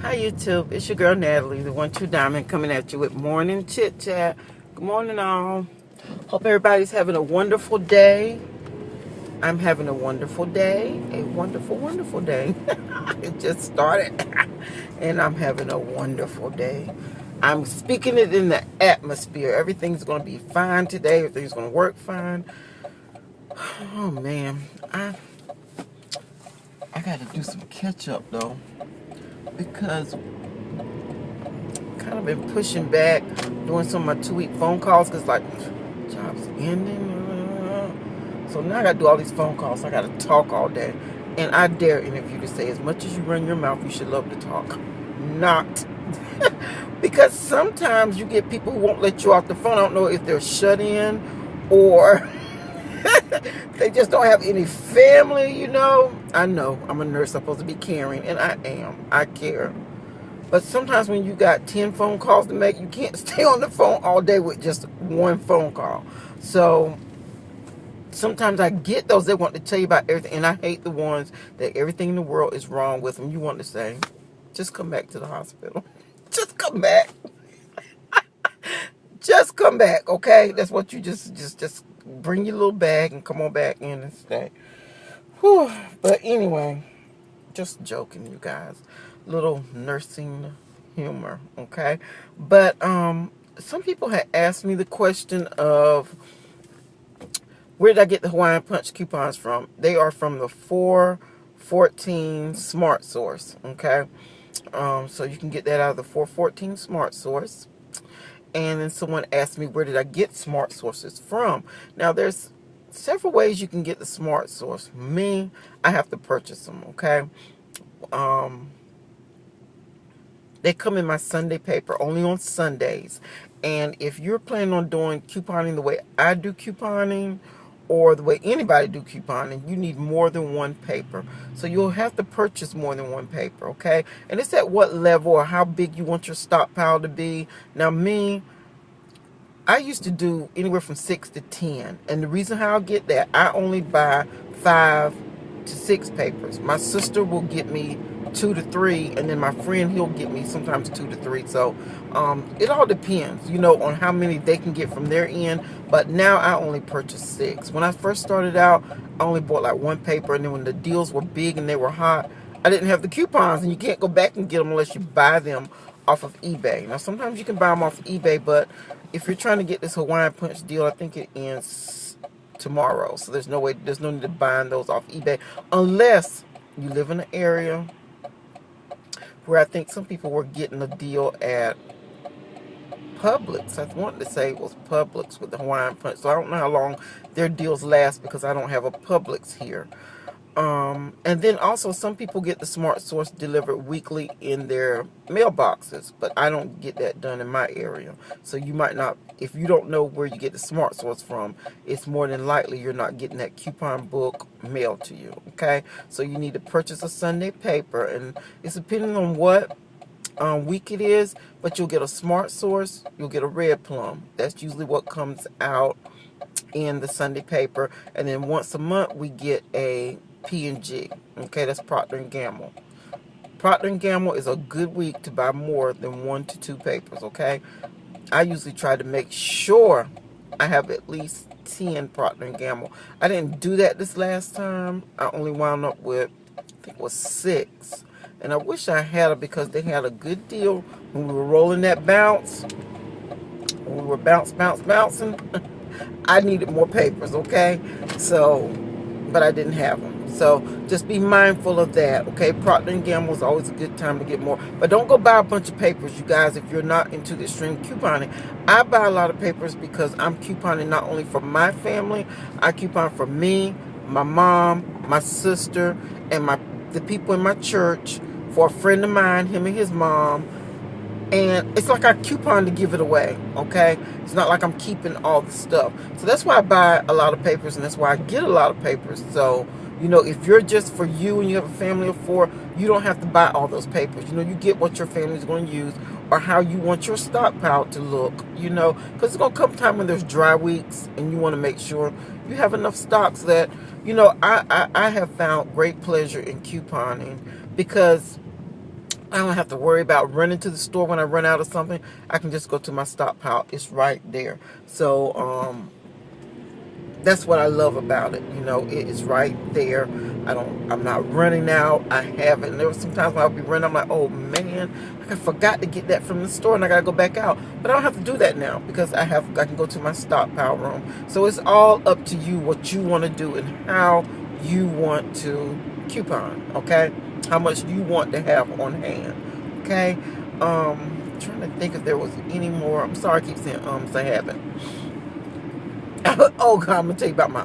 Hi YouTube, it's your girl Natalie, the 1-2 Diamond, coming at you with morning chit chat. Good morning all. Hope everybody's having a wonderful day. I'm having a wonderful day. A wonderful, wonderful day. It just started. And I'm having a wonderful day. I'm speaking it in the atmosphere. Everything's going to be fine today. Everything's going to work fine. Oh man, I got to do some catch up though, because kind of been pushing back, doing some of my 2-week phone calls because like jobs ending. So now I got to do all these phone calls. I got to talk all day. And I dare any of you to say, as much as you run your mouth, you should love to talk. Not. Because sometimes you get people who won't let you off the phone. I don't know if they're shut in or they just don't have any family, you know. I know I'm a nurse, I'm supposed to be caring, and I am. I care. But sometimes when you got 10 phone calls to make, you can't stay on the phone all day with just one phone call. So sometimes I get those that want to tell you about everything, and I hate the ones that everything in the world is wrong with them. You want to say, just come back to the hospital. Just come back. Just come back, okay? That's what you just bring your little bag and come on back in and stay. Whew. But anyway, just joking, you guys. Little nursing humor, okay? But some people had asked me the question of, where did I get the Hawaiian Punch coupons from? They are from the 414 smartsource, okay? So you can get that out of the 414 smartsource. And then someone asked me, where did I get smart sources from? Now, there's several ways you can get the smart source. Me, I have to purchase them, okay? They come in my Sunday paper, only on Sundays. And if you're planning on doing couponing the way I do couponing, or the way anybody do couponing, you need more than one paper. So you'll have to purchase more than one paper, okay? And it's at what level or how big you want your stockpile to be. Now me, I used to do anywhere from 6 to 10. And the reason how I get that, I only buy 5 to 6 papers. My sister will get me 2 to 3, and then my friend, he'll get me sometimes 2 to 3. So it all depends, you know, on how many they can get from their end. But now I only purchase 6. When I first started out, I only bought like one paper, and then when the deals were big and they were hot, I didn't have the coupons, and you can't go back and get them unless you buy them off of eBay. Now sometimes you can buy them off of eBay, but if you're trying to get this Hawaiian Punch deal, I think it ends tomorrow. So there's no need to buy those off eBay unless you live in an area where I think some people were getting a deal at Publix. I wanted to say it was Publix with the Hawaiian Punch. So I don't know how long their deals last because I don't have a Publix here. And then also some people get the Smart Source delivered weekly in their mailboxes, but I don't get that done in my area. So you might not, if you don't know where you get the Smart Source from, it's more than likely you're not getting that coupon book mailed to you, okay? So you need to purchase a Sunday paper, and it's depending on what week it is, but you'll get a Smart Source, you'll get a Red Plum. That's usually what comes out in the Sunday paper. And then once a month we get a P&G. Okay, that's Procter & Gamble. Procter & Gamble is a good week to buy more than 1 to 2 papers, okay? I usually try to make sure I have at least 10 Procter & Gamble. I didn't do that this last time. I only wound up with, I think it was 6. And I wish I had it because they had a good deal when we were rolling that bounce. When we were bouncing. I needed more papers, okay? So, but I didn't have them. So just be mindful of that, okay? Procter & Gamble is always a good time to get more. But don't go buy a bunch of papers, you guys, if you're not into the extreme couponing. I buy a lot of papers because I'm couponing not only for my family, I coupon for me, my mom, my sister, and the people in my church, for a friend of mine, him and his mom. And it's like I coupon to give it away, okay? It's not like I'm keeping all the stuff. So that's why I buy a lot of papers, and that's why I get a lot of papers. So, you know, if you're just for you and you have a family of 4, you don't have to buy all those papers. You know, you get what your family's going to use or how you want your stockpile to look, you know. Because it's going to come time when there's dry weeks, and you want to make sure you have enough stocks that, you know, I have found great pleasure in couponing because I don't have to worry about running to the store when I run out of something. I can just go to my stockpile. It's right there. So, that's what I love about it. You know, it is right there. I'm not running out. I haven't. There was some times when I'll be running, I'm like, oh man, I forgot to get that from the store and I gotta go back out. But I don't have to do that now because I can go to my stockpile room. So it's all up to you what you want to do and how you want to coupon, okay? How much you want to have on hand. Okay? Trying to think if there was any more. I'm sorry I keep saying so I haven't. Oh God, I'm gonna tell you about my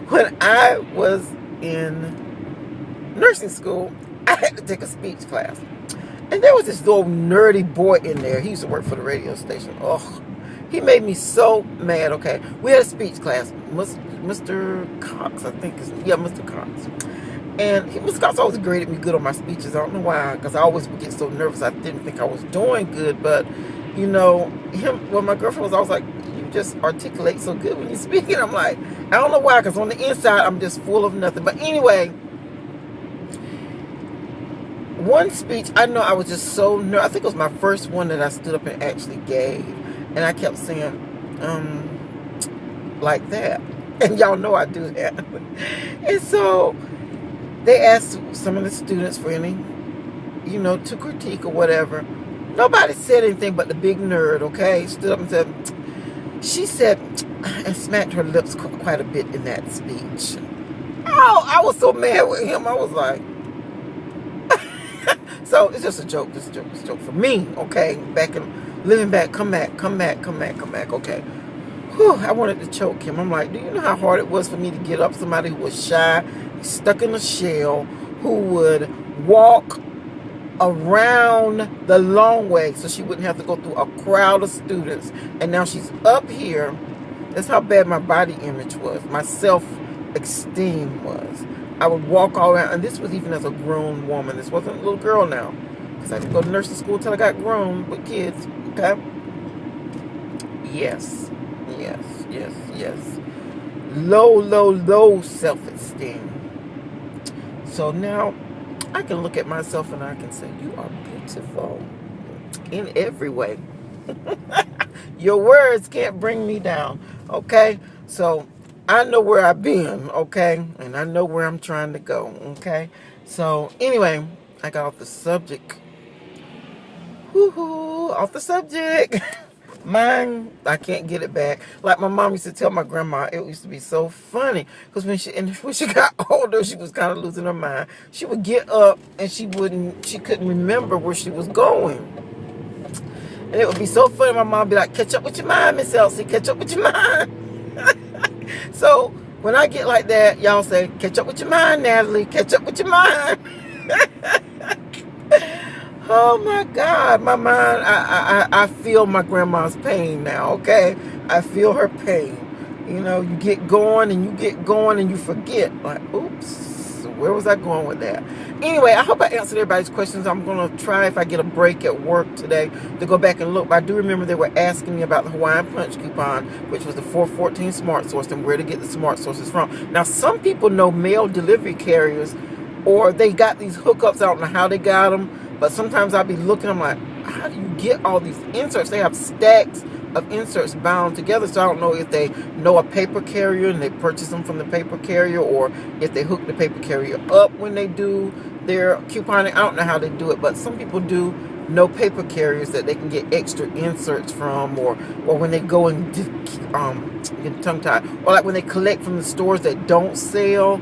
when I was in nursing school, I had to take a speech class. And there was this little nerdy boy in there. He used to work for the radio station. Oh, he made me so mad. Okay, we had a speech class. Mr. Cox, I think yeah, Mr. Cox. And Mr. Cox always graded me good on my speeches. I don't know why, because I always would get so nervous. I didn't think I was doing good, but you know, my girlfriend was always like, you just articulate so good when you speak. And I'm like, I don't know why, because on the inside, I'm just full of nothing. But anyway, one speech, I know I was just so nervous. I think it was my first one that I stood up and actually gave. And I kept saying, like that. And y'all know I do that. And so they asked some of the students for any, you know, to critique or whatever. Nobody said anything but the big nerd, okay? Stood up and said, she said, and smacked her lips quite a bit in that speech. Oh, I was so mad with him. I was like, so it's just a joke, just a joke for me, okay? Living back, come back, okay? Whew, I wanted to choke him. I'm like, do you know how hard it was for me to get up somebody who was shy, stuck in a shell, who would walk around the long way so she wouldn't have to go through a crowd of students. And now she's up here. That's how bad my body image was. My self-esteem was. I would walk all around. And this was even as a grown woman. This wasn't a little girl now. Because I didn't go to nursing school until I got grown with kids. Okay? Yes. Low self-esteem. So now I can look at myself and I can say, you are beautiful in every way. Your words can't bring me down, okay? So I know where I've been, okay? And I know where I'm trying to go, okay? So anyway, I got off the subject. Woohoo, off the subject. Mine, I can't get it back. Like my mom used to tell my grandma, it used to be so funny because when she got older, she was kind of losing her mind. She would get up and she couldn't remember where she was going, and it would be so funny. My mom would be like, "Catch up with your mind, Miss Elsie. Catch up with your mind." So when I get like that, y'all say, "Catch up with your mind, Natalie. Catch up with your mind." Oh my God, my mind, I feel my grandma's pain now, okay? I feel her pain. You know, you get going and you forget. Like, oops, where was I going with that? Anyway, I hope I answered everybody's questions. I'm going to try, if I get a break at work today, to go back and look. But I do remember they were asking me about the Hawaiian Punch coupon, which was the 414 Smart Source, and where to get the Smart Sources from. Now, some people know mail delivery carriers, or they got these hookups. I don't know how they got them. But sometimes I'll be looking, I'm like, how do you get all these inserts? They have stacks of inserts bound together. So I don't know if they know a paper carrier and they purchase them from the paper carrier, or if they hook the paper carrier up when they do their couponing. I don't know how they do it, but some people do know paper carriers that they can get extra inserts from, or when they go and get tongue-tied, or like when they collect from the stores that don't sell,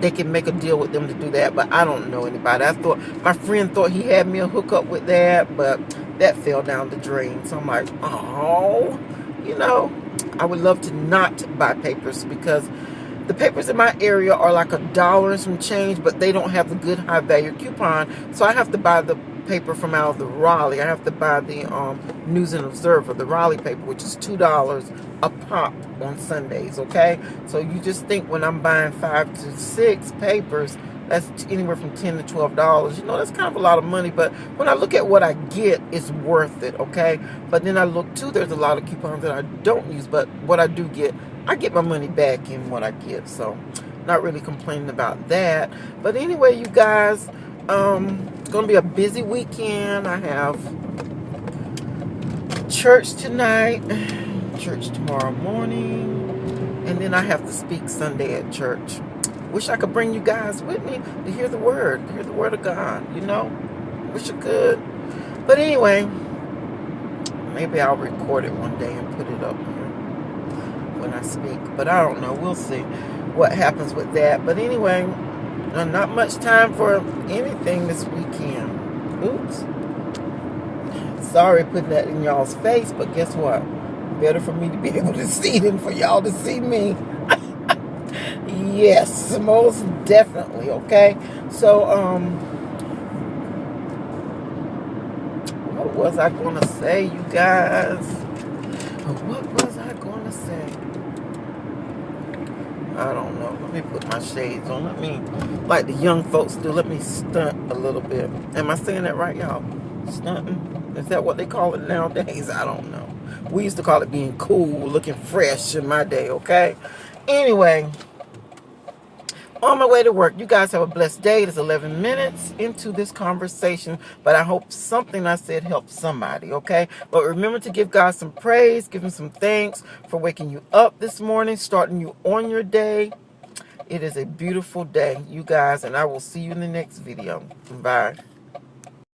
they can make a deal with them to do that. But I don't know anybody. My friend thought he had me a hookup with that, but that fell down the drain. So I'm like, oh, you know, I would love to not buy papers, because the papers in my area are like $1 and some change, but they don't have the good high value coupon. So I have to buy the paper from out of the Raleigh. I have to buy the News and Observer, the Raleigh paper, which is $2 a pop on Sundays, okay? So you just think when I'm buying 5 to 6 papers, that's anywhere from $10 to $12. You know, that's kind of a lot of money, but when I look at what I get, it's worth it, okay? But then I look too, there's a lot of coupons that I don't use, but what I do get, I get my money back in what I get, so not really complaining about that. But anyway, you guys, It's going to be a busy weekend. I have church tonight, church tomorrow morning, and then I have to speak Sunday at church. Wish I could bring you guys with me to hear the word of God, you know. Wish I could. But anyway, maybe I'll record it one day and put it up here when I speak. But I don't know. We'll see what happens with that. But anyway, not much time for anything this weekend. Oops. Sorry putting that in y'all's face, but guess what? Better for me to be able to see than for y'all to see me. Yes, most definitely, okay? So, what was I going to say, you guys? What was I going to say? I don't know. Let me put my shades on. Let me, like the young folks do, let me stunt a little bit. Am I saying that right, y'all? Stunting? Is that what they call it nowadays? I don't know. We used to call it being cool, looking fresh in my day, okay? Anyway, on my way to work. You guys have a blessed day. It's 11 minutes into this conversation, but I hope something I said helped somebody, okay? But remember to give God some praise, give him some thanks for waking you up this morning, starting you on your day. It is a beautiful day, you guys, and I will see you in the next video. Bye.